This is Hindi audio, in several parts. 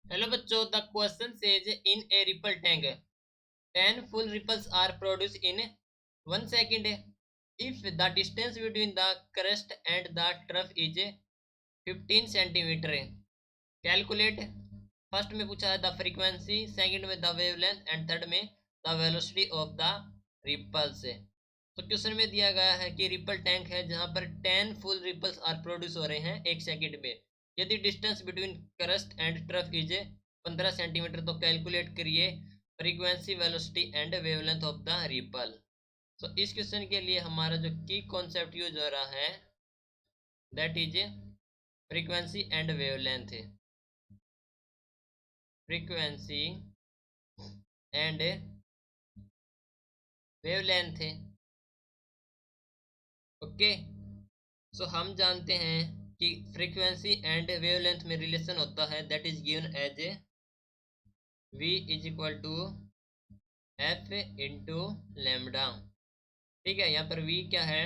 हेलो बच्चों, the question says in a ripple tank 10 full ripples are produced in 1 second if the distance between the crest and the trough is 15 centimeter. Calculate. First में पूछा है द फ्रीक्वेंसी, सेकंड में द वेवलेंथ एंड थर्ड में the velocity of the ripples. तो क्वेश्चन में दिया गया है कि रिपल टैंक है जहां पर 10 फुल रिपल्स आर प्रोड्यूस हो रहे हैं 1 सेकंड में। यदि distance between crust and trough is 15 centimetre, तो कैलकुलेट करिए frequency, velocity and wavelength of the ripple. तो इस क्वेश्चन के लिए हमारा जो की कॉन्सेप्ट यूज हो रहा है that is frequency and wavelength. Frequency and wavelength. Okay, so हम जानते हैं कि फ्रीक्वेंसी एंड वेवलेंथ में रिलेशन होता है that is given as v is equal to F into lambda. ठीक है, यहाँ पर v क्या है,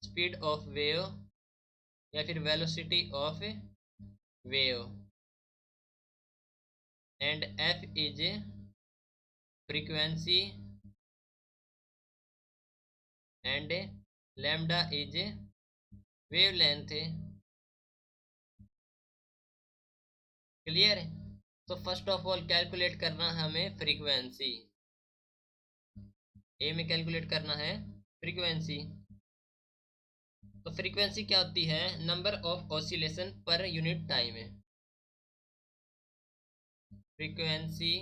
स्पीड ऑफ वेव या फिर velocity of wave, and f is frequency and lambda is wavelength. Clear है? तो फर्स्ट ऑफ ऑल कैलकुलेट करना है हमें फ्रीक्वेंसी। ए में कैलकुलेट करना है फ्रीक्वेंसी। तो फ्रीक्वेंसी क्या होती है, number of oscillation per unit time है। Frequency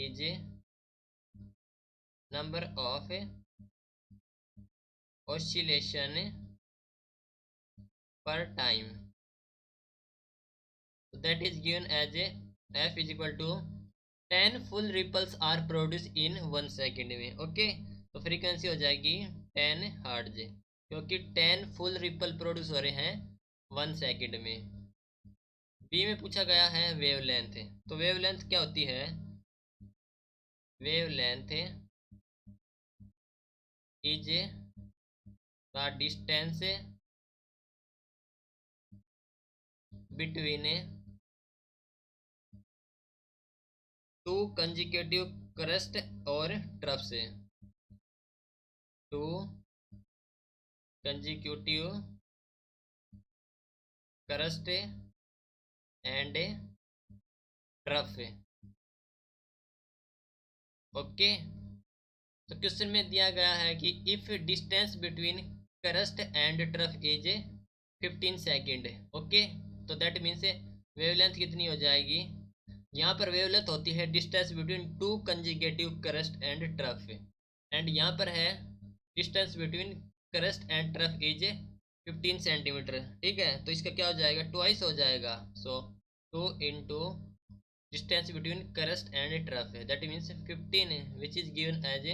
is number of oscillation per time, that is given as f is equal to 10 full ripples are produce in 1 second में। ओके, तो फ्रीक्वेंसी हो जाएगी 10 हर्ट्ज, क्योंकि 10 फुल रिपल प्रोड्यूस हो रहे हैं 1 सेकेंड में। बी में पूछा गया है वेवलेंथ। तो वेवलेंथ क्या होती है, wavelength is the distance between two consecutive crust और ट्रफ से। To consecutive crust and trough. Okay, तो क्वेश्चन में दिया गया है कि if distance between crust and trough is 15 second. Okay, तो दैट मीन्स वेवलेंथ कितनी हो जाएगी, यहाँ पर वेवलेंथ होती है distance between two कंजिगेटिव crust and trough, and यहाँ पर है distance between crust and trough is 15 centimetre. ठीक है, तो इसका क्या हो जाएगा, ट्वाइस हो जाएगा। सो 2 into distance between crust and trough, that means 15, which is given as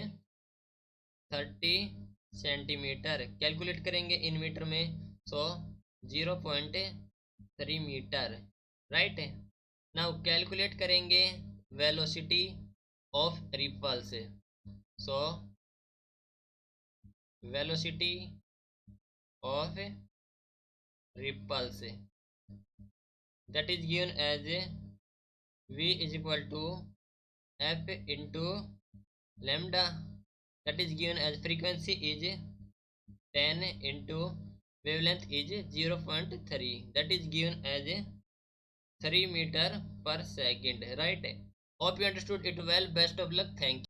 30 centimetre. Calculate करेंगे इन मीटर में, so 0.3 metre. Right, now calculate करेंगे velocity of ripples. So velocity of ripples that is given as v is equal to f into lambda, that is given as frequency is 10 into wavelength is 0.3, that is given as 3 meter per second. Right, hope you understood it well. Best of luck. Thank you.